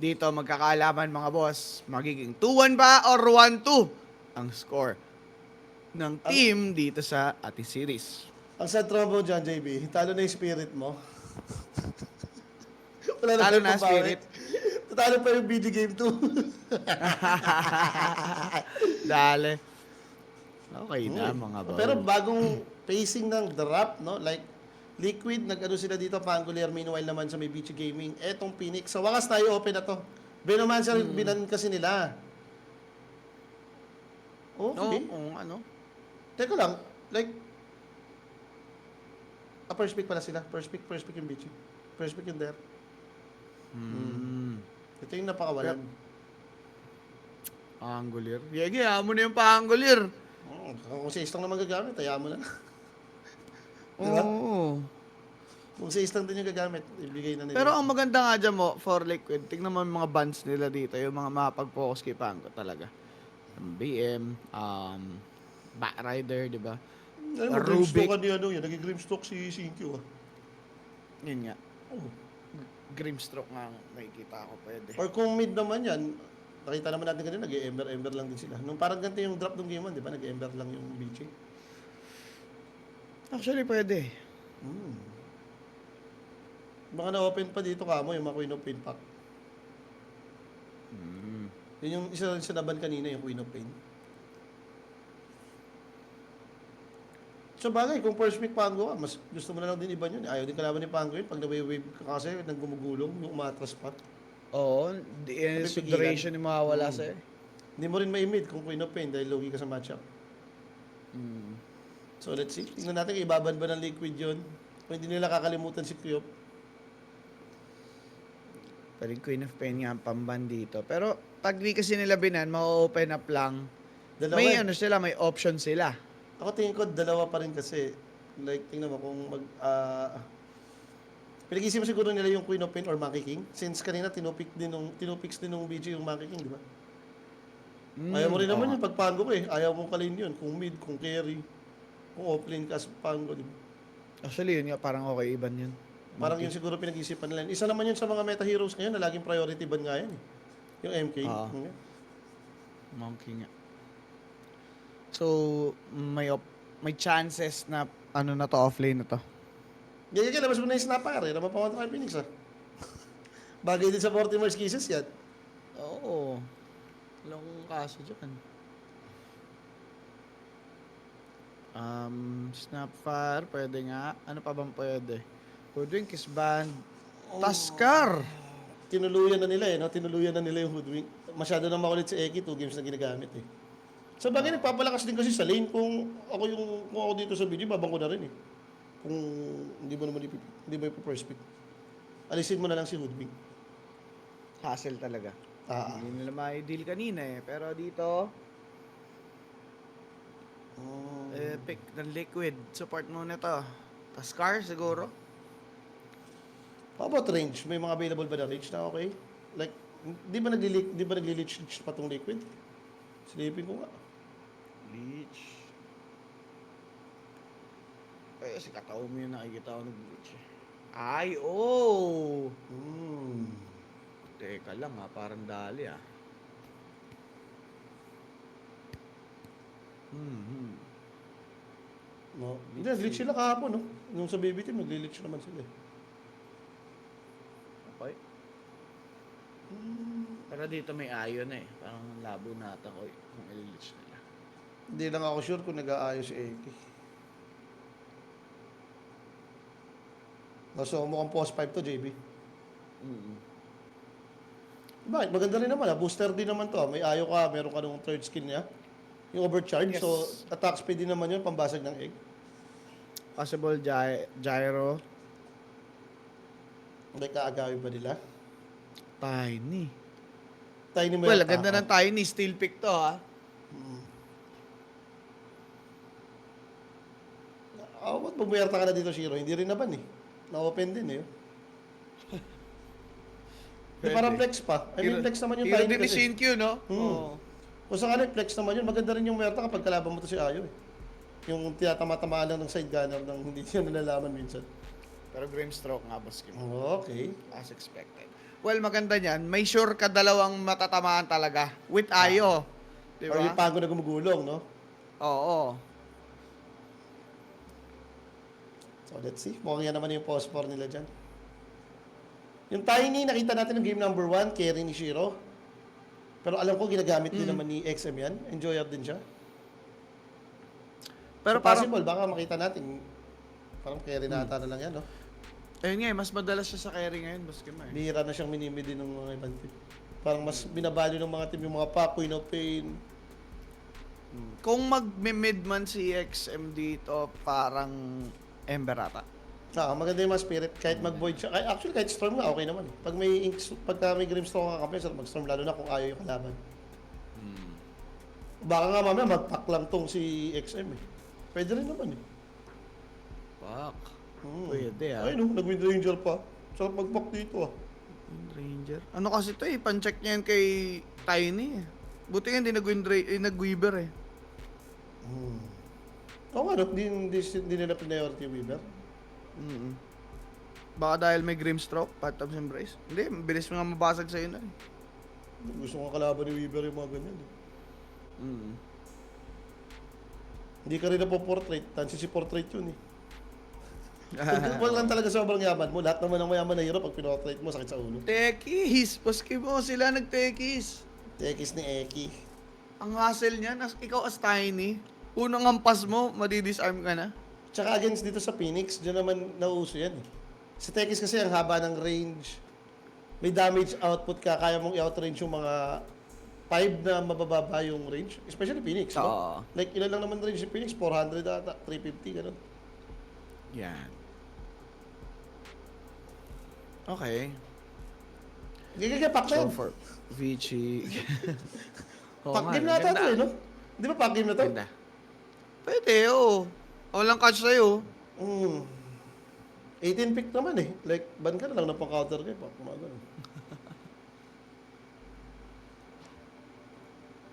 Dito magkakaalaman mga boss, magiging 2-1 ba or 1-2 ang score ng team dito sa ating series. Ang sad mo dyan, JB, talo na yung spirit mo. Wala na Talo tayong na, pambawi. spirit. Talo pa yung BG Game 2. Dale. Okay na mga boss. Pero bagong pacing ng drop, no? Like, Liquid, nag-ano sila dito, Pangolier, meanwhile naman sa may BG Gaming. Etong Phoenix, sa wakas tayo open na to. Venomancer, binan kasi nila. Okay. No, ano? Teka lang, like, first pick pala sila. First pick yung BG. First pick yung there. Ito yung napakawalan. Angolier. Yegi, mo na yung pa-angolier. Kung si Istang naman gagamit, hayaan mo na. Diba? Oo. Kung si Istang din yung gagamit, ibigay na nila. Pero ang maganda nga dyan mo, for Liquid, tingnan mo yung mga bands nila dito, yung mga makapag-focus kay Pango talaga. BM, Backrider, di ba? Grimstroke ka ni ano yun, naging Grimstroke si Sinkyo. Yun nga. Grimstroke nga ang nakikita ko pwede. Or kung mid naman yan, nakita naman natin kanina, nag-ember lang din sila. Nung parang ganito yung drop ng game 1, di ba? Nag-ember lang yung BJ. Actually, pwede. Baka na-open pa dito kamo yung mga Queen of Pain pack. Yun yung isa rin sa naban kanina, yung Queen of Pain. So bagay, kung first pick Pango ka, mas gusto mo na lang din iba yun. Ayaw din kalaban ni Pango yun. Pag na-wave ka kasi, nang gumugulong, yung umatras pa. Oo, duration yung mawawala sa'yo. Hindi mo rin may-mid kung Queen of Pain dahil logi ka sa matchup. So let's see. Tingnan natin kung ibaban ba ng Liquid yun. Kung hindi nila kakalimutan si Kyop. Pero yung Queen of Pain nga ang pamban dito. Pero pag di kasi nila binan, ma-open up lang. May ano sila, may option sila. Ako tingin ko dalawa pa rin kasi. Like, tingnan mo kung pinag-isip siguro nila yung Queen of Pain or Monkey King. Since kanina tinupix din nung BG yung Monkey King, di ba? Ayaw mo rin naman yun pag Pango ko eh. Ayaw mong kalin yun. Kung mid, kung carry, kung offlane ka sa Pango, di ba? Actually, yun nga, parang okay, iban yun. Parang yun siguro pinag-isipan nila. Isa naman yun sa mga meta heroes ngayon na laging priority ban nga yan eh. Yung MK. Monkey nga. So, may chances na ano na to, offlane na to. Ganyan, labas mo na yung snapper eh. Naman pa mga Phoenix ah. Bagay din sa Mortimer's Kisses yan. Oo. Walang kaso dyan. Snapfire, pwede nga. Ano pa bang pwede? Hoodwink, Kisband, Taskar. Tinuluyan na nila eh, no? Tinuluyan na nila yung Hoodwink. Masyado na makulit si Eki, 2 games na ginagamit eh. Sa bagay, nagpapalakas din kasi sa lane. Kung ako dito sa video, babang ko na rin eh. Kung hindi mo ipa-first pick. Alisin mo na lang si Hoodwink. Hassle talaga. Hindi nila ma-deal kanina eh. Pero dito, pick ng Liquid. Support muna to. Taskar siguro. How about range? May mga available ba na range na okay? Like, di ba nagli-leech pa tong Liquid? Silipin ko nga. Leech. Eh, si Katao mo yung nakikita ko nag-leech eh. Ay, oh! Teka lang ha, parang dali ah. No. Hindi, nag-leech sila kahapon, no? Nung sa baby team, nagli-leech naman sila eh. Okay. Pero dito may ayon eh. Parang labo na ata ko kung i-leech nila. Hindi lang ako sure kung nag-aayos si Eki. So, mukhang post 5 to, JB. Bakit? Maganda rin naman. Booster din naman to. May ayo ka, meron ka nung third skill niya. Yung overcharge. Yes. So, attack speed din naman yun, pambasag ng egg. Possible gyro. May kaagawin ba nila? Tiny. Tiny mo Well, ganda ng tiny. Steel pick to ha. Ba't bumiyarta ka na dito, Shiro? Hindi rin naman eh. Na-open din eh. Di parang flex pa. I mean, flex naman yung Hero tiny din ni kasi. Shinkyu, no? Oo. Kung sakali, flex naman yun. Maganda rin yung muerta kapag kalaban mo to si Ayo eh. Yung tiyatama-tamaan lang ng side gunner nang hindi siya nalalaman minsan. Pero Grimstroke nga, boss Kim. Okay. As expected. Well, maganda niyan. May sure ka dalawang matatamaan talaga. With Ayo. Di Or ba? yung Pago na gumugulong, no? Oo. So, let's see. Mukhang yan naman yung post-4 nila dyan. Yung Tiny, nakita natin ng game number 1, carry ni Shiro. Pero alam ko, ginagamit din naman ni XM yan. Enjoyer din siya. Pero So, parang, possible, baka makita natin. Parang carry na ata na lang yan, no? ayun nga, mas madalas siya sa carry ngayon, Boskimo. Bihira na siyang minimidi ng mga ibang team. Parang mas binabalyo ng mga team yung mga Paco, no pain. Kung mag-mid man si XM dito, parang Ember ata. Maganda yung mga spirit. Kahit mag-void siya. Actually, kahit storm nga, okay naman. Pag may pagka may Grimstone ka kampi, sarap mag-storm, lalo na kung ayaw yung kalaban. Baka nga mamaya mag-pack lang tong si XM eh. Pwede rin naman eh. Fuck. Pwede Ay no, nag-Wind Ranger pa. Sarap mag-pack dito ah. Ranger. Ano kasi ito eh, pan-check niya yan kay Tiny eh. Buti nga hindi nag-Weaver eh. Oo nga no, hindi nila priority yung Weaver. Baka dahil may Grimstroke, Phantom's Embrace. Hindi, bilis mo nga mabasag sa'yo na eh. Gusto ko kalaban ni Weaver yung mga ganyan eh. Hindi ka rin na po portrait, tansi si portrait yun eh. Kung lang talaga sobrang yaman mo, lahat naman ng mayaman na hero pag pinortrait mo, sakit sa ulo. Tekis! Boskimo, sila nag-tekis. Tekis ni Eki. Ang hassle niyan, ikaw as Tiny, unang hampas mo, madidisarm ka na. Tsaka against dito sa Phoenix, dyan naman nauuso yan eh. Sa Tekis kasi ang haba ng range, may damage output ka, kaya mong i-outrange yung mga 5 na mabababa yung range. Especially Phoenix, no? Oo. Like, ilan lang naman range si Phoenix? 400 ata, 350, gano'n. Yan. Okay. Pack na So yan. for Vici. Oo Pack nga, game na ata ganda. ito eh, no? Di ba pack game na to? Ganda. Pwede, oo. Walang catch sa'yo. 18 pick naman eh. Like, ban ka na lang na pang-counter kay Pac. Mga ganun.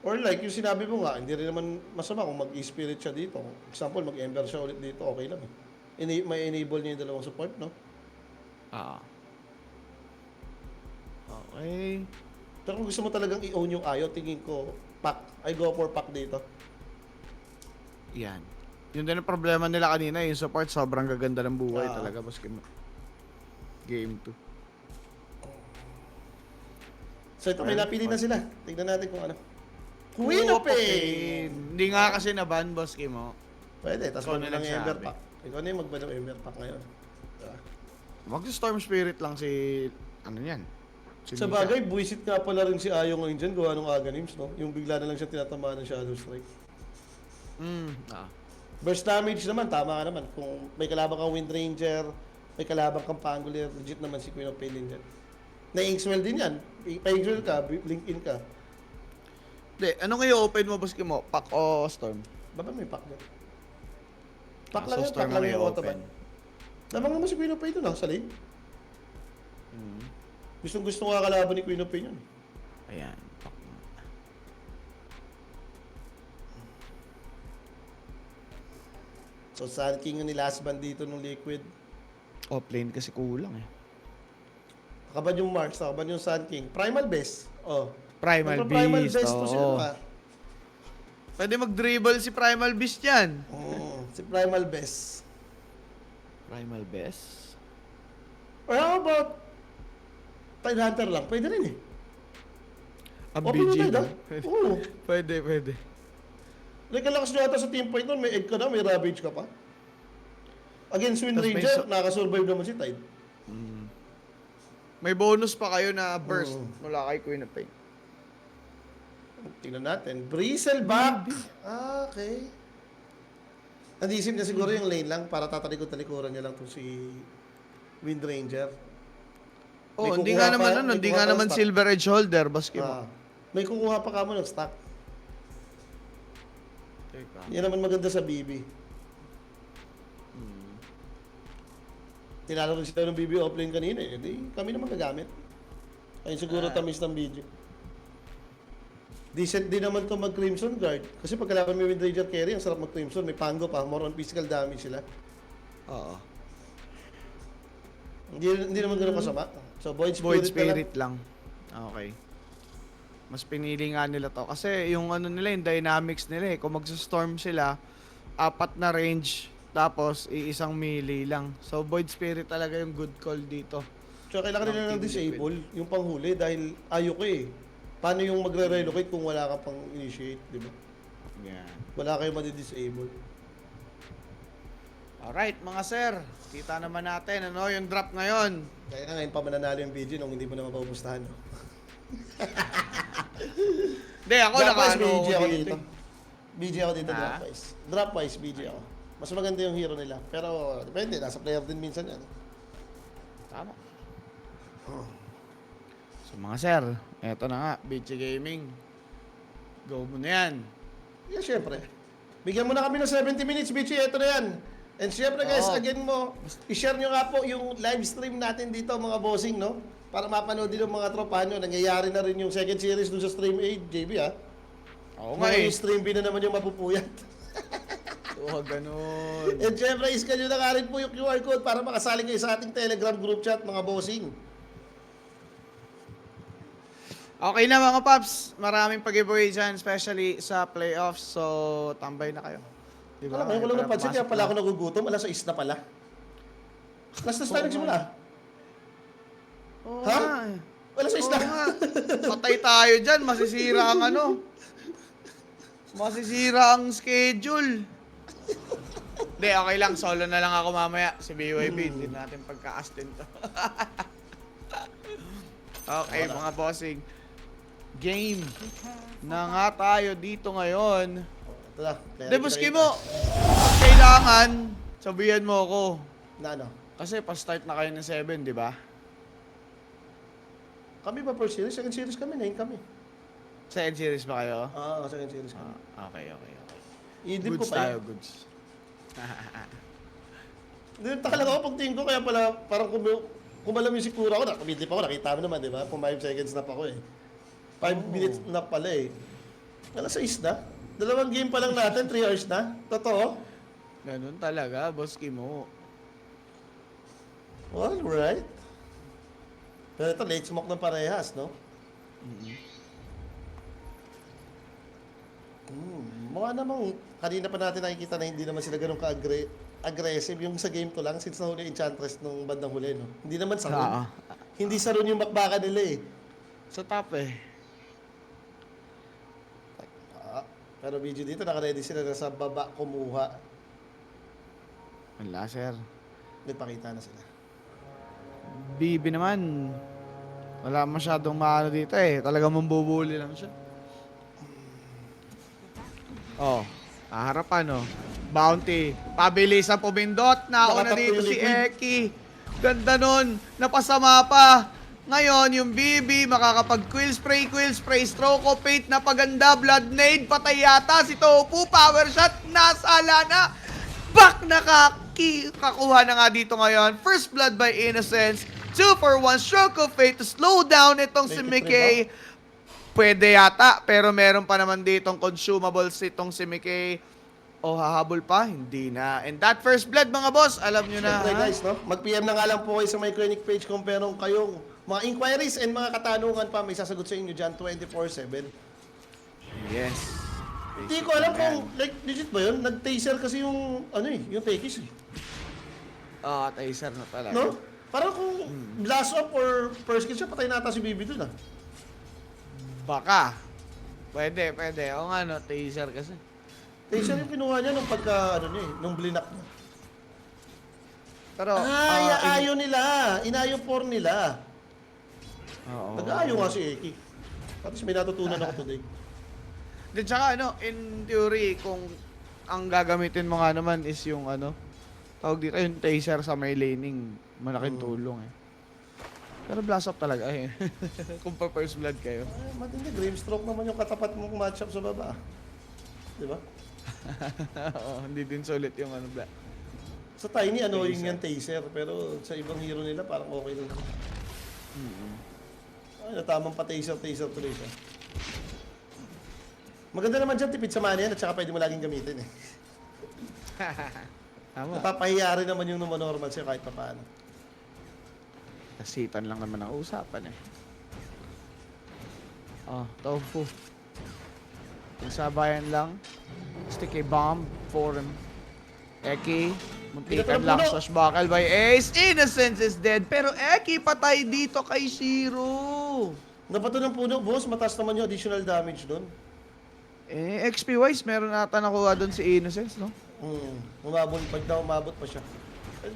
Or like, yung sinabi mo nga, hindi rin naman masama kung mag-e-spirit siya dito. Example, mag-ember siya ulit dito, okay lang eh. May enable niya yung dalawang support, no? Okay. Pero kung gusto mo talagang i-own yung Ayo, tingin ko, Pac. I go for Pac dito. Yan. Yun din ang problema nila kanina, yung support sobrang gaganda ng buhay Ah. talaga. Boskimo. Game 2. So ito, may Well, napili na sila. Tignan natin kung ano. Queen of Pain! Hindi nga kasi naban, Boskimo. Pwede, tapos Ikaw mag na ng nagsabi. Ember Pack. Ikaw na yung magba ng Ember Pack ngayon. Diba? Mag-Storm Spirit lang si, ano yan? Si Sa Mika. bagay, buwisit nga pala rin si Ayo ngayon dyan, gawa ng Aganims, no? Yung bigla na lang siya tinatamaan ng Shadow Strike. Burst damage naman, tama ka naman. Kung may kalabang kang Wind Ranger, may kalabang kang Pangolier, legit naman si Queen of Pain din dyan. Na-Inkswell din yan. Pa-Inkswell ka, link in ka. Hindi, ano ngayon open mo, Boskimo? Pack o Storm? Baba may pack dyan. Pack Ah, lang so yan, Storm pack lang ang yung i-open. autoban. Lamang naman si Queen of Pain doon, sa lane. Gusto nga kalaban ni Queen of Pain yun. Ayan. Pack mo. So, Sun King yung last band dito ng Liquid. Offlane kasi kulang eh. Nakaban yung Mars, nakaban yung Sun King. Primal Best. Oh. Primal Primal Beast. Best to oo. sila ba? Pwede mag-dribble si Primal Beast yan. Si Primal Best. Primal Beast? Or how about Tide Hunter lang? Pwede rin eh. Ang Open BG mo ba? Tide, Oo. Pwede. Like, ang lakas nyo ata sa team fight nun, may egg ka na, may ravage ka pa. Against Wind Tas may Ranger, nakasurvive naman si Tide. May bonus pa kayo na burst mula kay Queen of Pain. Tingnan natin. Bristleback. Okay. Nandisip na siguro yung lane lang para tatalikod-talikuran niya lang to si Wind Ranger. Oh, May hindi kukuha nga pa- naman may hindi kukuha nga pa naman stock. Silver Edge Holder, Boskimo. May kukuha pa ka mo ng stock. Teka. Yan naman maganda sa BB. Tinalo rin sila ng BB offlane kanina eh. Di, kami naman gagamit. Ayun siguro tamis ng video. Decent din naman to mag Crimson Guard. Kasi pag kalaban may Wind Ranger carry, ang sarap mag Crimson. May Pango pa, more on physical damage sila. Oo. Hindi naman ganun kasama. So, Void Void Spirit, Spirit lang. Okay. Mas pinili nga nila to. Kasi yung ano nila, yung dynamics nila eh. Kung magsa-storm sila, 4 na range, tapos iisang melee lang. So, Void Spirit talaga yung good call dito. So, kailangan nila ng disable, yung panghuli, dahil ayoko eh. Paano yung magre-relocate kung wala ka pang initiate, di ba? Yeah. Wala kayong madi-disable. Alright, mga sir. Kita naman natin, ano, yung drop ngayon. Kaya nga ngayon pa mananalo yung video nung hindi mo naman papupustahan, no? Hindi, ako Dropwise, naka-ano BG ako dito. dito. BG ako dito, Ha? Dropwise. Dropwise, BG ako. Mas maganda yung hero nila. Pero, depende, nasa player din minsan yan. Tama. So mga sir, eto na nga, BG Gaming. Go mo na yan. Yeah, syempre. Bigyan mo na kami ng 70 minutes, BG. Ito na yan. And syempre guys, Oo. again mo, i-share nyo nga po yung live stream natin dito, mga bossing, no? Para mapanood din ng mga tropa nyo. Nangyayari na rin yung second series dun sa Stream 8, JB, ha? Oo nga Ngayon eh. yung Stream B na naman yung mapupuyat. Oo, ganun. And syempre, iskan nyo na nga rin po yung QR code para makasali kayo sa ating Telegram group chat, mga bossing. Okay na mga paps, maraming pag-giveaway dyan, especially sa playoffs. So, tambay na kayo. Diba? Alam mo, ngayon ko lang napansin, kaya Pumasok pala na. ako nagugutom. Alas 6 na pala. Alas 6 tayo nagsimula. Oo Ha? nga eh. Alas 6 Oo na. nga. Patay tayo dyan, masisira ang ano. Masisira ang schedule. Hindi, okay lang. Solo na lang ako mamaya. Si BYB, hindi natin pagka-astin to. Okay, mga bossing. Game na nga tayo dito ngayon. Ito na. Debuski mo, kailangan sabihan mo ako. Na ano? Kasi pa-start na kayo ng 7, di ba? Kami ba first series? Second series kami. 9 kami. Sa end series ba kayo? Second series kami. Okay, okay, okay. I-dip ko Goods pa tayo, yun. goods. Hindi, taka lang ako pag tingin ko, kaya pala parang kumalam yung sikura ko. Nakabidlip ako, nakita mo naman, di ba? Kung 5 seconds na pa ako eh. 5 minutes na pala eh. Alas 6 na. Dalawang game pa lang natin, 3 hours na. Totoo? Ganun talaga, boski mo. Alright. Pero ito, late smoke ng parehas, no? Mukha namang, kanina pa natin nakikita na hindi naman sila ganun ka-aggressive. Yung sa game to lang, since nahuli Enchantress nung bandang huli, no? Hindi naman sa Oo. Hindi sa run yung bakbakan nila eh. Sa top eh. Pero video dito, naka-ready sila na sa baba kumuha. Wala, sir. Nagpakita na sila. Bibi naman. Wala masyadong maano dito eh. Talagang mambubuli lang siya. Oh, harapan oh. Bounty. Pabilisan pumindot. Nauna Nakatakbo dito yung si liquid. Eki. Ganda nun. Napasama pa. Ngayon, yung BB, makakapag-quill spray, stroke of fate, napaganda, blood nade, patay yata si Tofu, power shot, nasala na. Back kakuha na nga dito ngayon. First blood by Innocence, 2 for 1 stroke of fate to slow down itong si Make it Mickey. Pwede yata, pero meron pa naman ditong consumables itong si Mickey. O hahabol pa? Hindi na. And that first blood mga boss, alam nyo na. Siyempre ha? guys, no? Mag-PM na nga lang po kayo sa my clinic page kung meron kayong mga inquiries and mga katanungan pa. May sasagot sa inyo dyan 24/7. Yes. Hindi ko alam kung, like, legit ba yun? Nag-taser kasi yung, ano eh, yung Tekis eh. Taser na talaga. No? Parang kung blast off or first kill siya, patay na ata si Bibi dun ah. Baka. Pwede. O nga no, taser kasi. Taser yung kinuha niya nung pagka, ano niya eh, nung blinak niya. Pero, Ayaw nila. Inayo 4 nila. Oo. Nag-aayo nga si Eki. Tapos may natutunan ako today. Then tsaka in theory, kung ang gagamitin mo nga naman is yung tawag dito yung taser sa may laning, malaking tulong eh. Pero blast off talaga eh. Kung pa first blood kayo. Matindi, Grimstroke naman yung katapat mong matchup sa baba. Di ba? Oo, hindi din sulit yung black. Sa Tiny, annoying yung taser. Pero sa ibang hero nila, parang okay lang. Ay, natamang pa taser tuloy siya. Maganda naman dyan, tipid sa mana yan at saka pwede mo laging gamitin eh. Tama. Napapahiya rin naman yung normal siya kahit pa paano. Kasitan lang naman ang usapan eh. Oh, tofu. Yung sabayan lang. Sticky bomb for him. Eki, muntikan lang. Swashbuckle by Ace. Innocence is dead. Pero Eki patay dito kay Shiro. Nabato ng puno, boss. Mataas naman yung additional damage doon. Eh, XP-wise, meron nata nakuha doon si Innocence, no? Umabot, pag daw umabot pa siya.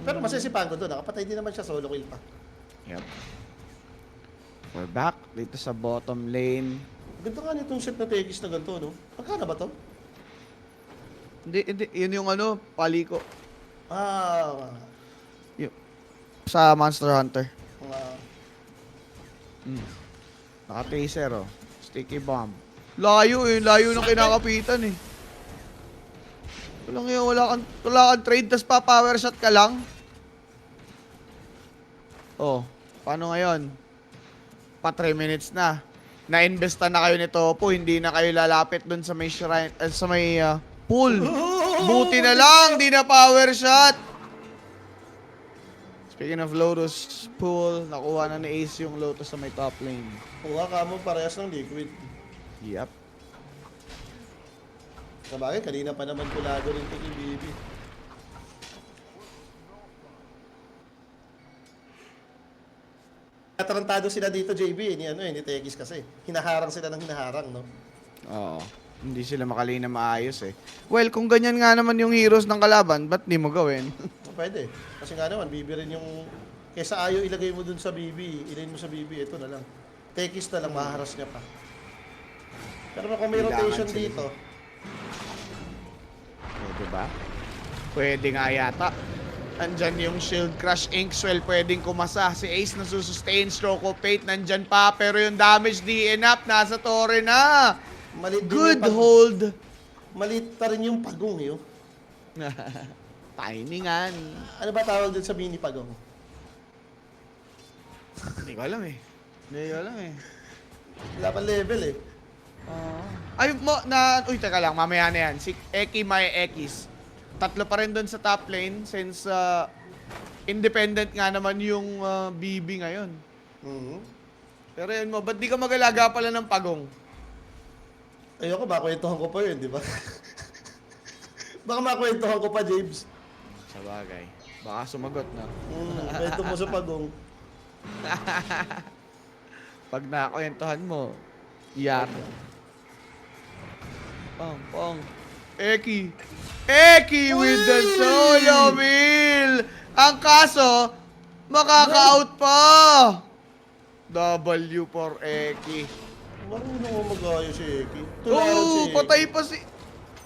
Pero masisipan ko doon. Nakapatay din naman siya. Solo kill pa. Yep. We're back dito sa bottom lane. Ganda nga nitong set na Tekis na ganito, no? Magkano ba to? Hindi. Yun yung ano, paliko. Ah, Yun. Sa Monster Hunter. mga... Naka-taser, oh. Sticky bomb. Layo ng kinakapitan eh. Wala kang trade, tas pa-power shot ka lang. Oh, paano ngayon? Pa 3 minutes na. Na-investa na kayo ni Topo, hindi na kayo lalapit dun sa may shrine, sa may pool. Buti na lang, di na power shot. Speaking of Lotus pool, nakuha na ni Ace yung Lotus sa may top lane. Kuha ka mo parehas ng liquid. Yep. Sabagay, kanina pa naman kulado rin ito kay Bibi. Atarantado sila dito, JB, ni Tekis kasi. Hinaharang sila ng hinaharang, no? Oo. Hindi sila makali na maayos eh. Well, kung ganyan nga naman yung heroes ng kalaban, ba't di mo gawin? Pwede. Kasi nga naman, Bibi rin yung... Kesa ayaw ilagay mo dun sa Bibi, ilagay mo sa Bibi, ito na lang. Tekis na lang, maharas niya pa. Pero kung may Kailangan rotation sila. dito, Pwede ba? Pwede nga yata. Andyan yung Shield Crush Inkswell, pwedeng kumasa. Si Ace na susustain, Stroke of Fate, nandyan pa. Pero yung damage di enough, nasa Torre na. malit din Good yung hold. Malit pa rin yung pagong yun. Timingan. Ano ba tawag dun sa mini pagong? Hindi ko alam eh. Wala pa level eh. Ay, uy, teka lang, mamaya na yan. Si Eki May Ekis. Tatlo pa rin doon sa top lane since independent nga naman yung BB ngayon. Pero yun mo, ba't di ka mag-alaga pala ng pagong? Ayoko, makwentuhan ko pa yun, di ba? Baka makwentuhan ko pa, James. Sa bagay. Baka sumagot na. Kwento mo sa pagong. Pag nakakwentuhan mo, yak. Pong. Eki with the solo mill! Ang kaso, makaka-out pa! W for Eki. Marunong mo mag-ayos si Eki. Tularan si Eki. Patay pa si...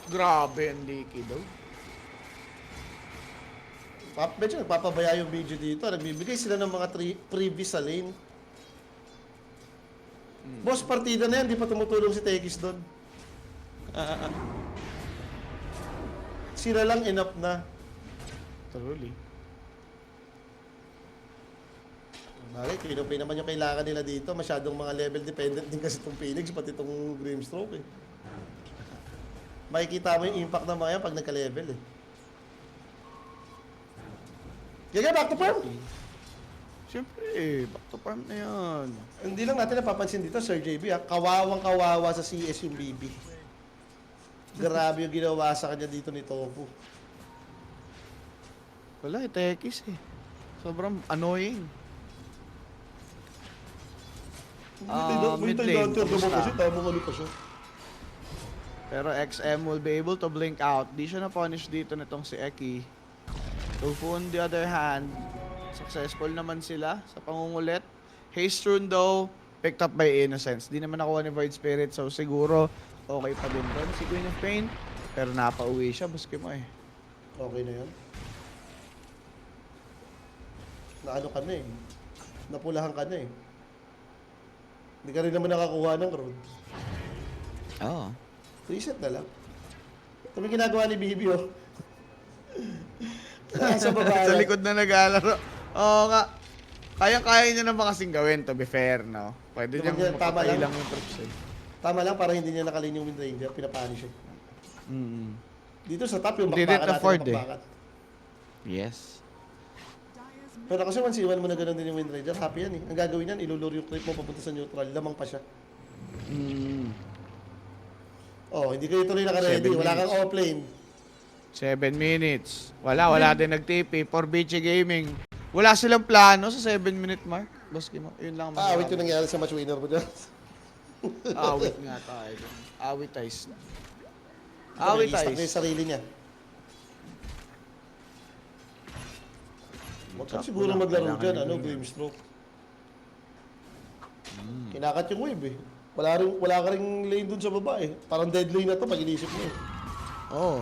Grabe ang Liki daw. Medyo nagpapabaya yung video dito. Nagbibigay sila ng mga freebies sa lane. Boss, partida na yan. Di pa tumutulong si Tekis doon. Sila lang enough na. Truly. Bakit? Kinupay naman yung kailangan nila dito. Masyadong mga level dependent din kasi itong Phoenix, pati itong Grimstroke eh. Makikita mo yung impact ng mga yan pag nagka-level eh. Kaya back to farm. Siyempre, back to farm na yan. Hindi lang natin napapansin dito, Sir JB, ha? Kawawang kawawa sa CS yung BB. Grabe yung ginawa sa kanya dito ni Tofu. Wala, Tekis eh. Sobrang annoying. Mid lane, kamusta? Tamang ano pa siya. Pero XM will be able to blink out. Di siya na-punish dito nitong si Eki. Tofu on the other hand, successful naman sila sa pangungulit. Haste Rune though, picked up by Innocence. Di naman nakuha ni Void Spirit, so siguro okay pa din doon si Queen of Pain. Pero napauwi siya, buski mo eh. Okay na yan. Naano ka na eh. Napulahan ka na eh. Hindi ka rin naman nakakuha ng road. Oo. Reset na lang. Ito may ginagawa ni Bibi oh. Sa baba. Sa likod na naglalaro. Oo nga. Kaya-kaya niya naman kasing gawin, to be fair, no? Pwede Diba, niyang tama makapay lang. lang yung trips eh. Tama lang para hindi niya nakalin yung Wind Ranger. Pinapanish siya. Dito sa top yung Didn't bakbakan natin afford ang bakbakan. Yes. Pero kasi once iwan mo na gano'n din yung Wind Ranger, happy yan eh. Ang gagawin yan, ilulure yung creep mo papunta sa neutral, lamang pa siya. Oh, hindi kayo tuloy naka-ready, 7 wala kang minutes. offlane. 7 minutes. Wala din nag-TP for BG Gaming. Wala silang plano sa 7-minute mark. Boss Kimo, yun lang. Awit yung nangyari sa match winner mo dyan. Awit nga tayo. Awit ties. Awit Awit niya yung ties. sarili niya. Huwag ka siguro maglaro dyan, Grimstroke. Kinakat yung wave eh. Wala ka ring lane dun sa baba eh. Parang dead lane na to pag inisip mo eh. Oo.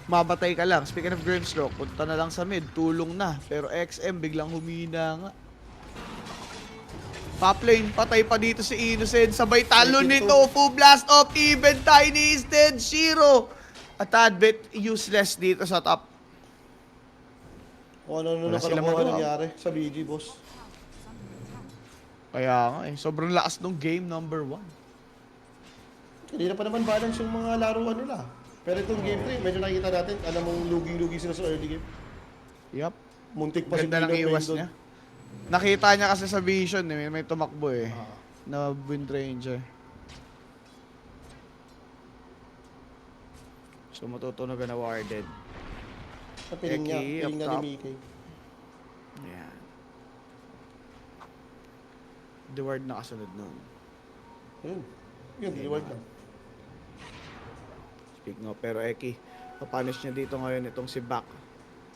Mabatay ka lang. Speaking of Grimstroke, punta na lang sa mid. Tulong na. Pero XM biglang humina nga. Top lane, patay pa dito si Innocent. Sabay talo Thank you, nito. Full blast off. Even Tiny is dead. Shiro. A tad bit useless dito sa top. Kung ano Wala silang nakalakuha magawa. nangyari sa BG, boss. Kaya nga eh. Sobrang lakas nung game number 1. Kanina pa naman balance yung mga laruan nila. Pero itong game 3, medyo nakikita natin, alam mong luging-lugi sila sa early game. Yup. Muntik pa si Ganda ng Dino iwas doon. niya. Nakita niya kasi sa vision eh. May tumakbo eh. Na Wind Ranger. So matutunog na warded. Sa piling niya, Eki, piling up na top. ni Mickey. Ayan. The word nakasunod nun. Yun, reward lang. Speak no, pero Eki, papanish niya dito ngayon itong si Bak.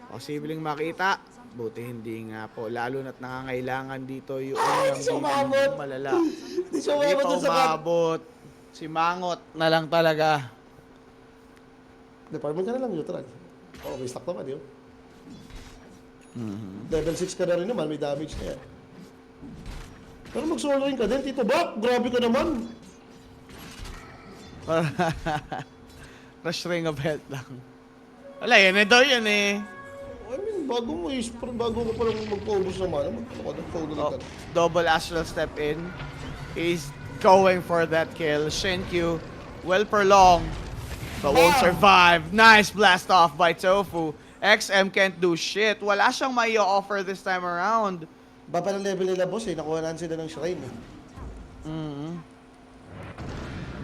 Posibleng makita, buti hindi nga po. Lalo na't nangangailangan dito yung Hindi siya umabot. malala. Hindi siya Hindi umabot pa dun sa cut. umabot. Si Mangot na lang talaga. Department ka na lang, neutral. Oo, may stock naman, yun. Level 6 ka na rin naman, may damage na yan. Pero mag-solo rin ka din, Tito Bak. Grabe ka naman. Rush ring of health lang. Wala, yan eh daw yun eh. I mean, bago ka palang magpaubos naman, mag-follow Oh, ka. double astral step in. He's going for that kill. Shenkyu, well prolonged, but won't Bam! survive. Nice blast off by Tofu. XM can't do shit. Wala siyang may offer this time around. Baba ng level nila, boss, eh. Nakuha na sila ng shrine, eh.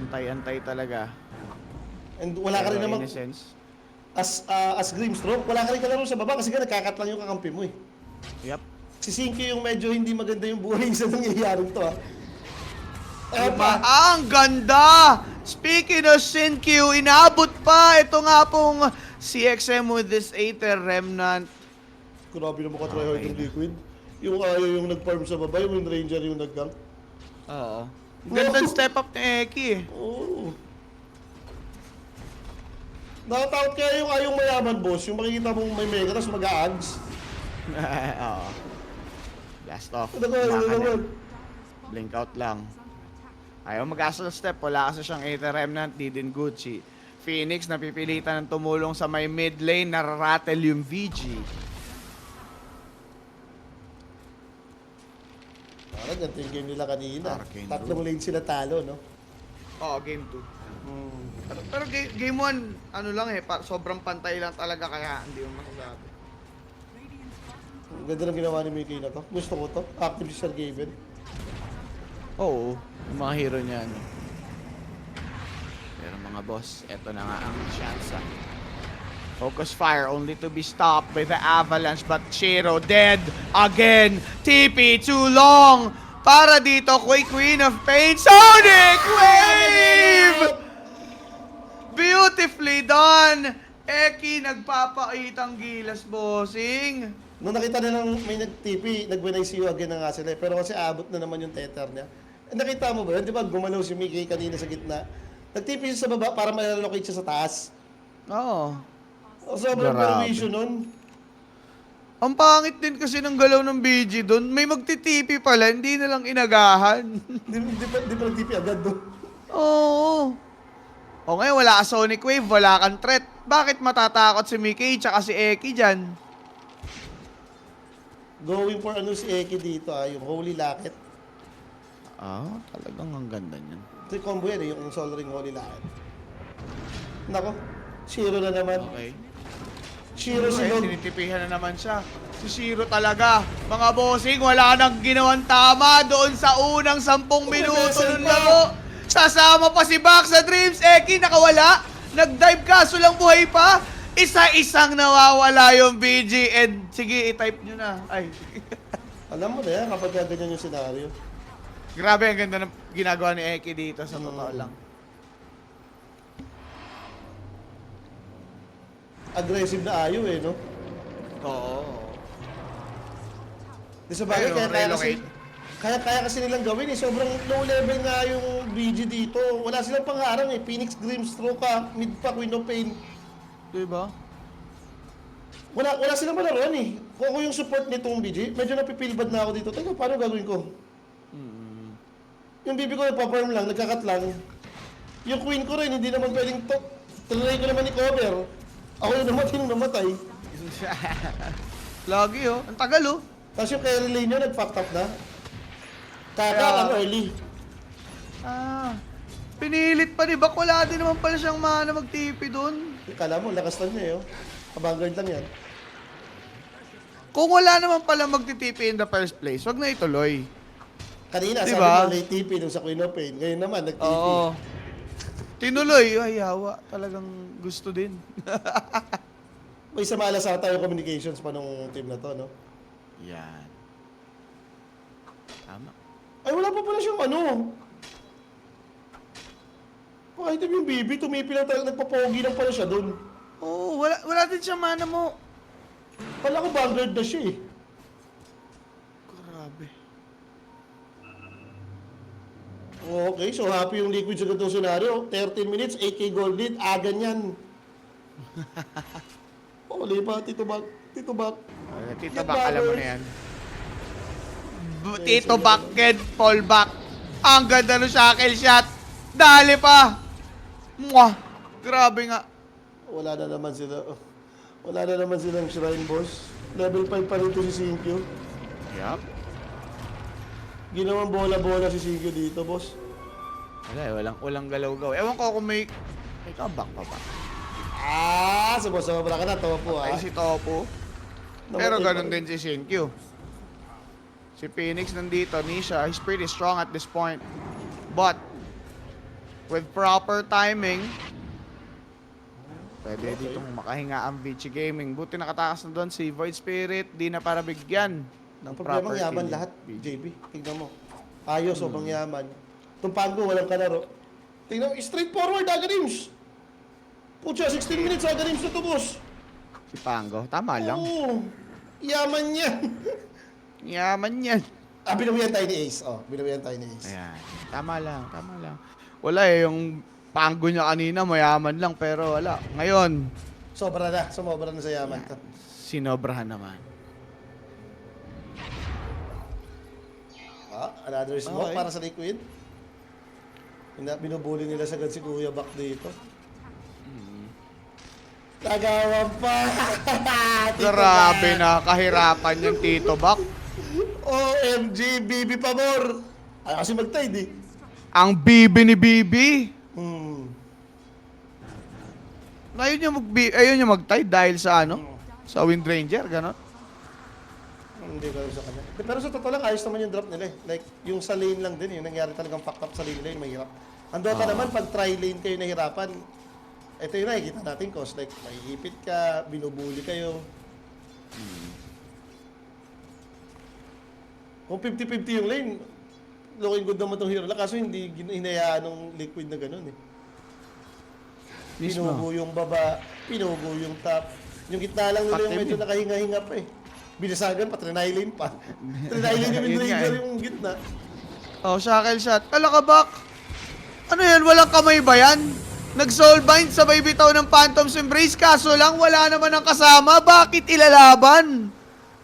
Antay-antay talaga. And wala ka rin Pero naman, Innocence. as Grimstroke, wala ka rin kalaro sa baba kasi nga nagkakat lang yung kakampi mo, eh. Yep. Si Sinky yung medyo hindi maganda yung buhay sa nangyayaring to, ah. Ang ganda! Speaking of Shinkyu, inabot pa. Ito nga pong CXM with this Aether Remnant. Grabe naman ka-tryhard yung Liquid. Yung ayaw yung nag-farm sa baba, yung Wind Ranger yung nag-gank. Oo. Gandang step up ni Eki eh. Oo. Nakatakot kaya yung ayong mayaman, boss. Yung makikita mong may mega, tapos mag-a-ags. Oo. Blast off. Ano naman? Blink out lang. Ayaw mag-astral step. Wala kasi siyang Aether Remnant. Di din good. Si Phoenix napipilitan ng tumulong sa may mid lane. Nararattle yung VG. Parang ganito yung game nila kanina. Arcane Tatlong lane sila talo, no? Oo, game 2. Pero game 1, ano lang eh, sobrang pantay lang talaga kaya hindi mo masasabi. Ang ganda ng ginawa ni Mickey na to. Gusto ko to. Active si Sir Gaben. Oo, yung mga hero niya. Ano. Pero mga boss, eto na nga ang chance. Focus fire only to be stopped by the avalanche, but Shiro dead again. TP too long para dito. Queen of Pain. Sonic Wave! Beautifully done! Eki nagpapakitang gilas, bossing. Nung nakita nilang may nag-TP, nag-winay see you again na nga sila. Pero kasi abot na naman yung tether niya. Nakita mo ba yun? Di ba gumalaw si Mickey kanina sa gitna? Nag-TP siya sa baba para ma-relocate siya sa taas. Oo. Sobrang Grabe. permission nun. Ang pangit din kasi ng galaw ng BG doon. May magtitipi pala, hindi na lang inagahan. Di pa nag-TP agad doon. Oo. O ngayon, wala ka Sonic Wave, wala kang threat. Bakit matatakot si Mickey tsaka si Eki dyan? Going for ano si Eki dito, yung Holy Locket. Talagang ang ganda niyan. Ito yung combo yan, yung Sol Ring Holy Locket. Nako, Shiro na naman. Okay. Shiro si Ay, Log. tinitipihan na naman siya. Si Shiro talaga. Mga bossing, wala nang ginawang tama doon sa unang 10 minuto ng laro. Sasama pa si Bak sa Dreams. Eki, nakawala. Nag-dive kaso lang buhay pa. Isa-isang nawawala yung BG. And sige, i-type nyo na. Ay. Alam mo na yan kapag ganyan yung senaryo. Grabe, ang ganda ng ginagawa ni Eki dito sa totoo lang. Aggressive na ayo eh, no? Oo. Di sa bagay, Ayun, relocate. kaya kasi nilang gawin eh. Sobrang low level nga yung BG dito. Wala silang pangharang eh. Phoenix Grimstroke ka, mid pa, Queen of Pain. Diba? Wala silang malaruan eh. Kung ako yung support nitong BG, medyo napipil bad na ako dito. Teka, paano gagawin ko? Yung BB ko nagpa-farm lang, nagkakat lang. Yung Queen ko rin, hindi naman pwedeng to. Tuloy ko naman i-cover. Ako yung namatay. Lagi oh. Ang tagal oh. Tapos yung carry lane nyo, nag-fucked up na. Kaya- Early. Ah. Pinilit pa ni Bak. Wala din naman pala siyang mana mag-TP dun. Kala mo, lakas lang niya eh. Oh. Kabangard lang yan. Kung wala naman pala magti-TP in the first place, wag na ituloy. Kanina, Diba? sabi mo, late TP dun sa Queen of Pain. Ngayon naman, nag-TP. Oo. Tinuloy. Ay, hawa. Talagang gusto din. May samala sa tayo communications pa nung team na to, no? Yan. Tama. Ay, wala pa pala siyang ano. Pakaitim yung BB, tumipi lang talaga, nagpapogi lang pala siya dun. Oo, wala din siya mana mo. Pala ko vanguard na siya eh. Grabe. Okay, so happy yung Liquid sa ganitong scenario. 13 minutes, 8k gold lead, ganyan. Uli pa, Tito Bak. Tito Yan, Bak, alam mo brothers. na yan. Tito Bak, Ked, fall back. Ang ganda ng shackle shot. Dali pa. Mwah. Grabe nga. Wala na naman sila. Wala na naman silang shrine boss. Level 5 pa rin to si Sinkyo. Yup. Ginawang bola-bola si Sinkyo dito, boss. Wala eh, walang galaw-gaw. Ewan ko kung may comeback pa ba. Sumobra ka na, Topo Ay, si Topo. Pero Namatay ganun pa rin. din si Shinkyu. Si Phoenix nandito, Nisha, he's pretty strong at this point. But, with proper timing, pwede ditong makahinga ang Vici Gaming. Buti nakatakas na doon si Void Spirit, di na para bigyan ng Ang problema, proper yaman kill. lahat, JB. Tignan mo. Ayos, sobrang yaman. Itong Pango, walang kalaro. Tignan mo, straightforward, Agarims. Pucha, 16 minutes, Agarims na to, boss. Si Pango, tama lang. Oo. Yaman yan. Yaman yan. Binawian tayo ni Ace. Binawian tayo ni Ace. Ayan, tama lang. Wala eh, yung Pango niya kanina, mayaman lang, pero wala. Ngayon, Sumobra na sa yaman to. sinobrahan naman. Another smoke Okay. para sa Liquid. Binubuli nila sagad si Kuya Bak dito. Tagawan pa! Tito Grabe Bak. na kahirapan yung Tito Bak. OMG, Bibi Pamor! Ay, kasi mag-tide eh. Ang bibi ni Bibi. Hmm. Ayun yung mag-tie dahil sa ano? Sa Wind Ranger, gano'n? Hindi ko alam sa kanya. Pero sa totoo lang, ayos naman yung drop nila eh. Like, yung sa lane lang din, yung nangyari talagang fucked up sa lane, mahirap. Ang Dota naman, pag tri-lane kayo nahirapan, ito yung nakikita natin cause. Like, mahihipit ka, binubuli kayo. Kung 50-50 yung lane, looking good naman itong hero lang. Kaso hindi hinayaan ng Liquid na gano'n eh. Pinugo yung baba, pinugo yung top. Yung gitna lang nila yung Patim medyo eh. nakahinga-hinga pa eh. Binasagan pa, trinylane pa. Trinylane yung Yun nga trigger eh. yung gitna. Oh, shackle shot. Ala ka, Bak. Ano yan? Walang kamay ba yan? Nag-soul bind, sabay bitaw ng Phantom's Embrace. Kaso lang, wala naman ang kasama. Bakit ilalaban?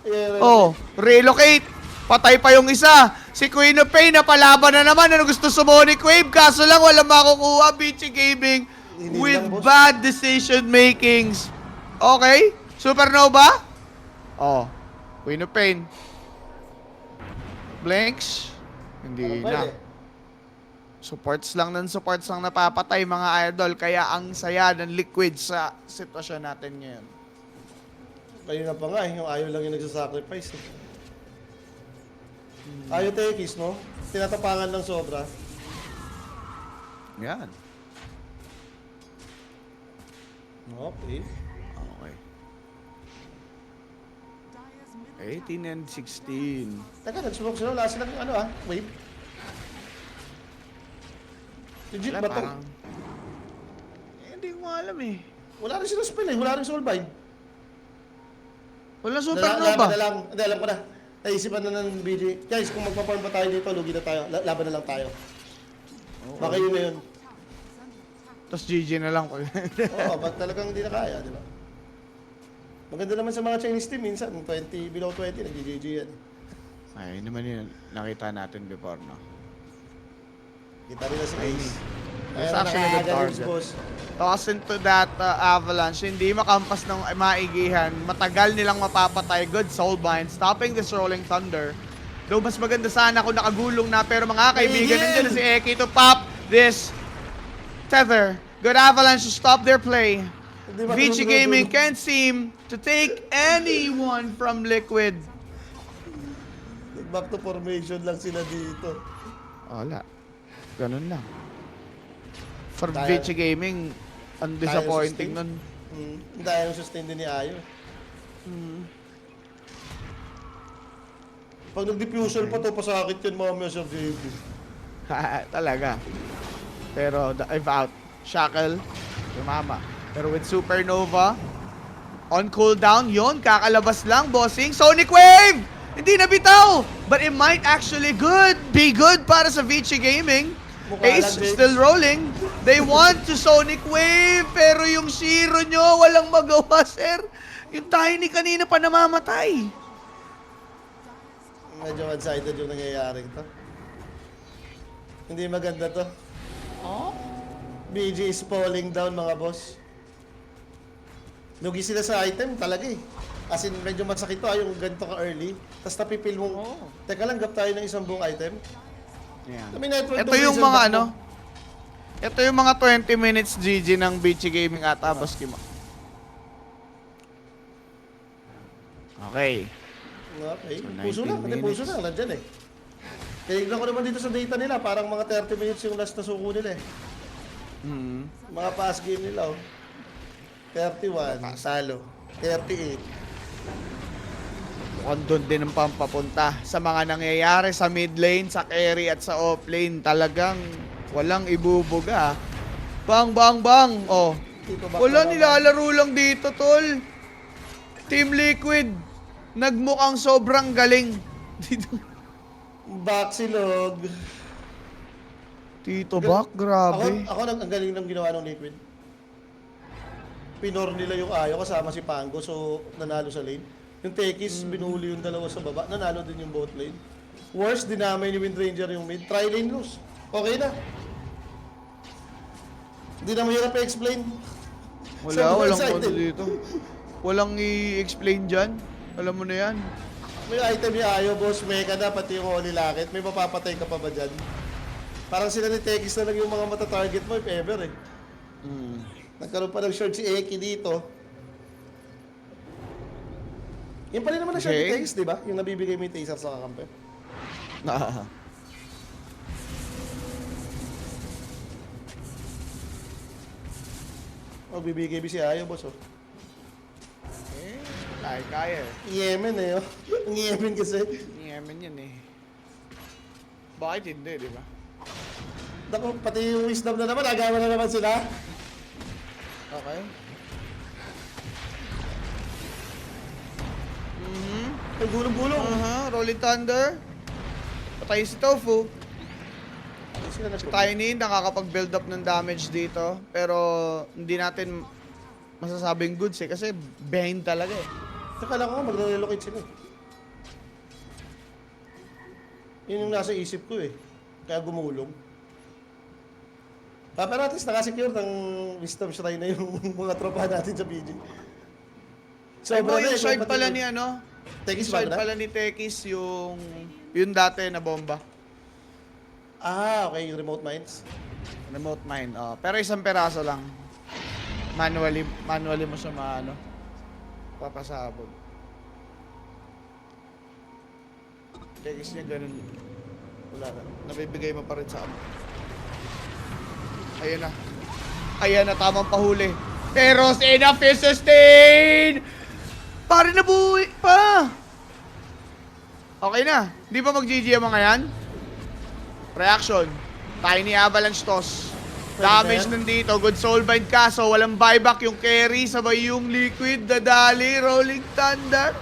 Yeah, Oh, relocate. Patay pa yung isa. Si Queen of Pain, napalaban na naman. Ano gusto sumonic wave? Kaso lang, walang makukuha. Vici Gaming Hindi with lang, boss. bad decision makings. Okay? Supernova? Oh, Queen of Pain. Blanks? Hindi Ano na. pwede? Supports lang napapatay mga idol. Kaya ang saya ng Liquid sa sitwasyon natin ngayon. Kayo na pa nga eh, yung ayaw lang yung nagsasacrifice eh. Ayaw tekis, no? Tinatapangan ng sobra. Yan. Okay. Okay. 18 and 16. Teka, nag-smoke sila. Wala silang ano wave. Legit Wala, ba to? parang... hindi ko alam eh. Wala rin silang spell eh. Wala rin soulbind. Wala Laban supernova. na lang. Hindi, alam ko na. Naisipan na ng BG. Guys, kung magpa-farm pa tayo dito, lugi na tayo. Laban na lang tayo. Baka yun na yun. Tapos GG na lang. Oo, ba't talagang hindi na kaya, di ba? Maganda naman sa mga Chinese team, minsan, 20, below 20, nag-GG yan. Ay, yun naman yun. Nakita natin before, no? Kita rin na si Ace. It's actually a good target. Boss. Toss into that avalanche. Hindi makampas ng maigihan. Matagal nilang mapapatay. Good soulbind. Stopping this rolling thunder. Though mas maganda sana kung nakagulong na. Pero mga kaibigan, nandiyan na si Eki to pop this tether. Good avalanche to stop their play. Hindi ba Vici tinutulog Gaming dun? can't seem to take anyone from Liquid. Back to formation lang sila dito. Wala. Ganun lang. For Tayo- Vici Gaming, ang disappointing sustain? nun. Hindi tayo sustain din ni Ayo. Pag nag-diffuser pa to, pasakit yan mamaya sa JB. Talaga. Pero dive out. Shackle. Tumama. Pero with Supernova, on cooldown, yon kakalabas lang, bossing. Sonic Wave! Hindi nabitaw! But it might actually be good para sa Vici Gaming. Mukha Ace lang, James. still rolling. They want to Sonic Wave, pero yung Shiro nyo, walang magawa, sir. Yung Tiny kanina pa namamatay. Medyo one-sided yung nangyayari to. Hindi maganda to. BG is falling down, mga boss. Lugi sila sa item talaga eh. As in, medyo masakit to yung ganito ka-early. Tapos napipil mong, teka lang, gap tayo ng isang buong item. Yeah. May network Ito yung domination mga back ano. mo. Ito yung mga 20 minutes GG ng Vici Gaming ata, Boss Kim. Okay. Okay. So, Puso 19 na. Pati puso minutes. na. Nandyan eh. Tinignan ko naman dito sa data nila. Parang mga 30 minutes yung last na suko nila eh. Mga pass game nila oh. 31. Talo. 38. Mukhang doon din ang pampapunta sa mga nangyayari sa mid lane, sa carry at sa off lane. Talagang walang ibubuga. Bang, bang, bang. Oh. Dito back Wala, na naman. nilalaro lang dito, tol. Team Liquid. Nagmukhang sobrang galing. Dito. Back silog. Tito Bak, grabe. Ako ang galing ng ginawa ng Liquid. Pinor nila yung Ayo kasama si Pango, so nanalo sa lane. Yung Tekis, binuli yung dalawa sa baba, nanalo din yung bot lane. Worst, dinamay ni Windranger yung mid. Try lane lose. Okay na. Hindi na mahirap i-explain. Wala, Sa walang one-sided. ano dito. Walang i-explain dyan. Alam mo na yan. May item yung Ayo, boss, meka na, pati yung Holy Locket. May mapapatay ka pa ba dyan? Parang sila ni Tekis na lang yung mga mata-target mo, if ever eh. Nagkaroon pa ng short si Eki dito. Yan pa rin naman ang short ni Okay. Tekis, di ba? Yung nabibigay mo yung taser sa kakampi. Ah. O, bibigay si Ayo, boss, oh. Kaya. Yemen eh, oh. Ang Yemen kasi. Yemen yan eh. Bakit hindi, di ba? Naku, pati yung wisdom na naman, agawan na naman sila. Okay. Ay, gulong-gulong. Rolling Thunder. Patay si Tofu. Ay, sila na Si Tiny nakakapag-build up ng damage dito. Pero hindi natin masasabing goods eh. Kasi behind talaga eh. Saka lang ako, magre-relocate sila eh. Yun yung nasa isip ko eh. Kaya gumulong. Pero at least nakasecure ng wisdom shrine na yung mga tropa natin sa PG. Ay mo, na yung eh, shard kung pala pati- ni ano? Tekis Yung shard ba na? pala ni Tekis yung dati na bomba. Ah, okay, yung remote mines. Remote mine. Pero isang peraso lang. Manually mo siya maano. Papasabog. Tekis niya ganun. Wala na. Nabibigay mo pa rin sa amin. Ayan na. Ayan na, tamang pahuli. Pero enough is sustain! Pare na buhay pa! Okay na. Di ba mag-GG ang mga yan? Reaction. Tiny avalanche toss. Damage nandito. Good soulbind kaso walang buyback yung carry. Sabay yung liquid. Dadali. Rolling thunder.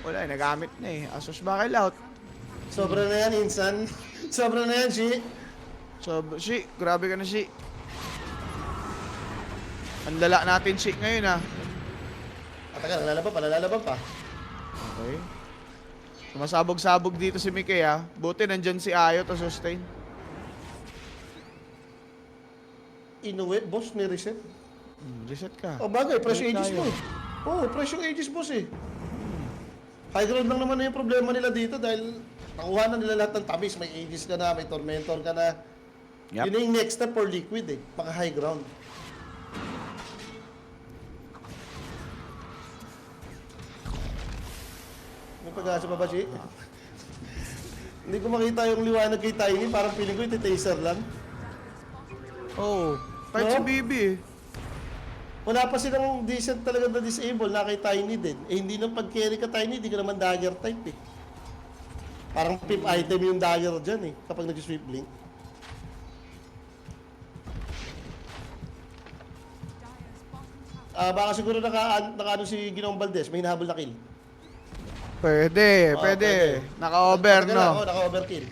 Wala, nagamit na eh. Asus bakil out. Sobra na yan, Insan. Sobra na yan, Shi. So, Shi, grabe ka na, Shi. Ang lala natin, Shi, ngayon, ah. At taga, lalaban pa. Okay. Sumasabog-sabog dito si Mikey, ah. Buti nandyan si Ayo to sustain. Inuwi, boss, may reset. Reset ka. O bagay, fresh Balik ages tayo. mo eh. Oo, fresh yung ages, boss eh. High ground lang naman na yung problema nila dito dahil nakuha na nila lahat ng tamis. May ages ka na, may tormentor ka na. Yep. Yun na yung next step for liquid eh. Maka high ground. May pag-asa pa ba, Chi? Hindi ko makita yung liwanag kay Tiny. Parang feeling ko iti-taser lang. Oh, kahit si No? Bibi eh. Wala pa silang decent talaga na disable na kay Tiny din. Eh hindi nang pag-carry ka Tiny, hindi ka naman dagger type eh. Parang pip item yung dagger dyan eh, kapag nag-sweep blink. Baka siguro naka si Ginoong Valdez, may hinahabol na kill. Pwede, Oo, pwede. pwede. Naka-over, Tagal lang, no? oo, naka-overkill.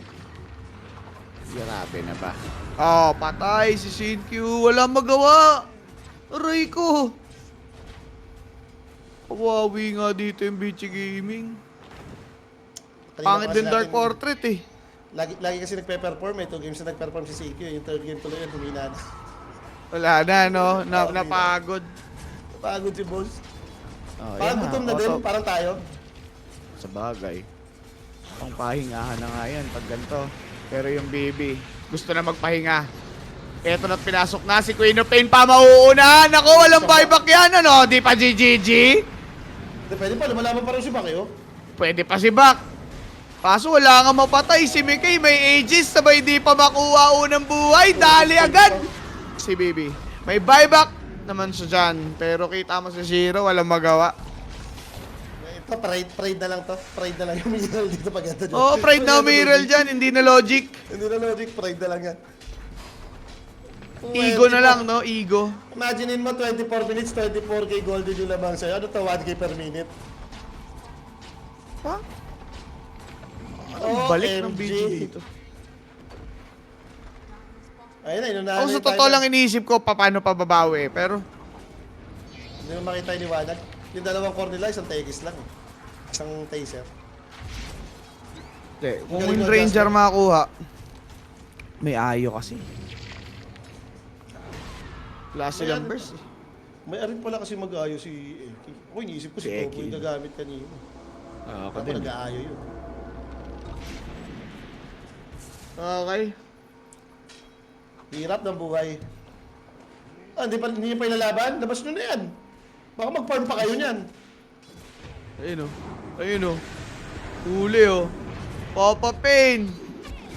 Grabe na ba? Oh, patay si Shinkyu. Wala magawa. Aray ko. Kawawi nga dito yung Bichi Gaming. Kanina Pangit pa kasi din Dark natin- Portrait eh. Lagi kasi nagpe-perform eh. 2 games na nag-perform si CQ. Yung third game tuloy yun, humina na. Wala na, no? Oo, Napagod. Pagod si boss. Oh, Parang yan gutom na auto. din, parang tayo. Sa bagay. Ang pahingahan na nga yan pag ganito. Pero yung baby, gusto na magpahinga. Eto na't pinasok na si Queen of Pain pa mauuna. Naku, walang buyback yan, ano? Di pa GGG? Di, pwede pa, lumalaban pa rin si Bakyo. Pwede pa si Bak. Kaso wala nga mapatay. Si Mikey may ages, sabay di pa makuha unang buhay. Dali agad. Si Bibi. May buyback naman siya dyan. Pero kita mo sa Zero, walang magawa. Ito, pride na lang to. Pride na lang yung mineral dito pag ito. Oo, pride na umiral dyan. Hindi na logic. Hindi na logic, pride na lang yan. Ego na lang, no? Ego. Imaginein mo 24 minutes, 24k gold din yung labang sa'yo. Ano to, 1k per minute? Ha? Oh, Balik ng MG. BG dito. Ayun na, inunahan Ako na sa yung totoo timer. lang iniisip ko paano pababawi. Pero, Hindi mo makita yung liwanag. Yung dalawang core nila, isang tegis lang. Isang taser. kung Galing Wind mo, Ranger Justin. makakuha, may ayo kasi. Klase May lang ano- burst. May arin pala kasi mag-aayo si Eki. Ako iniisip ko si Si Topo Eki. yung nagamit kanina. Ako Ako nag-aayo yun. Okay. Hirap ng buhay. Hindi pa ilalaban? Labas nyo na yan. Baka mag-farm pa kayo niyan. Ayun o. Ayun o. Huli o. Papa Pain.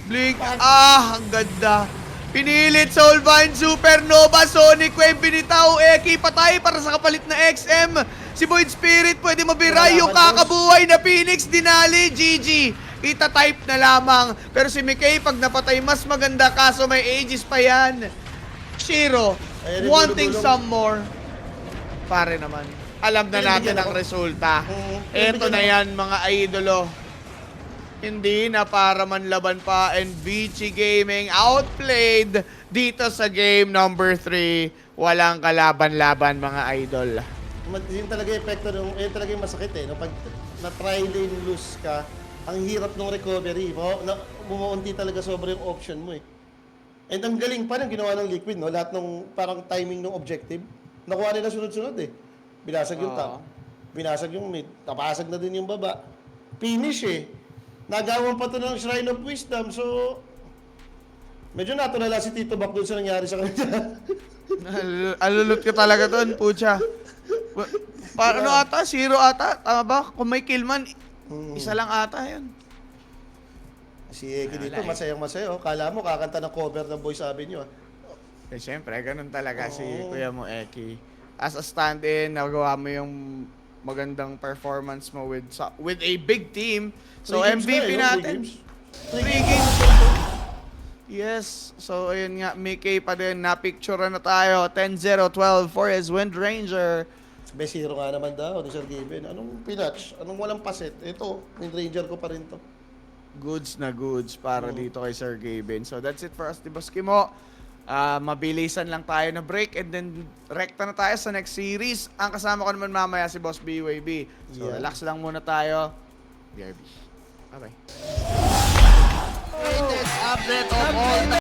Blink. Ah, ang ganda. Pinilit Soulbind, Supernova, Sonic Wave, binitaw, Eki, patay para sa kapalit na XM. Si Void Spirit, pwede mabiray yung kakabuhay na Phoenix, dinali, GG. Kita type na lamang. Pero si Mikey, pag napatay, mas maganda kaso may ages pa yan. Shiro, Ayan, wanting bulong-bulong. some more. Pare naman. Alam na Ayan, natin bigyan ang ako. resulta. Ayan, Eto bigyan na ako. yan, mga idolo. Hindi na para manlaban pa, and VG Gaming outplayed dito sa game number 3. Walang kalaban-laban, mga idol. Yun talaga yung epekto nung, yun talaga yung masakit eh. No? Pag na-try lane lose ka, ang hirap ng recovery. Bumuunti talaga sobra yung option mo eh. And ang galing pa ng ginawa ng Liquid, no? Lahat ng parang timing ng objective. Nakuha nila sunod-sunod eh. Binasag yung top. Binasag yung mid. Tapasag na din yung baba. Finish eh. Nagawan pa to ng Shrine of Wisdom. So, medyo natulala si Tito Bak dun sa nangyari sa kanya. Alulot ka talaga doon, pucha. Ano ata? 0 ata? Tama ba? Kung may killman, isa lang ata yun. Si Eki dito, Wala eh. masayang masaya. Oh. Kala mo, kakanta ng cover ng Boys Avenue. Eh, syempre, ganun talaga si Kuya mo, Eki. As a stand-in, nagawa mo yung magandang performance mo with a big team. So, MVP natin. 3 games. Yes. So, ayun nga, Mickey pa din. Napicture na tayo. 10-0-12 for his Wind Ranger. Best hero nga naman daw ni Sir Given. Anong pinatch? Anong walang paset? Ito, Wind Ranger ko pa rin to. Goods na goods para dito kay Sir Gaben. So, that's it for us, Boss Kimo. Mabilisan lang tayo na break and then rekta na tayo sa next series. Ang kasama ko naman mamaya si Boss BYB. So, Yeah. relax lang muna tayo. BRB. Bye-bye. Latest update of all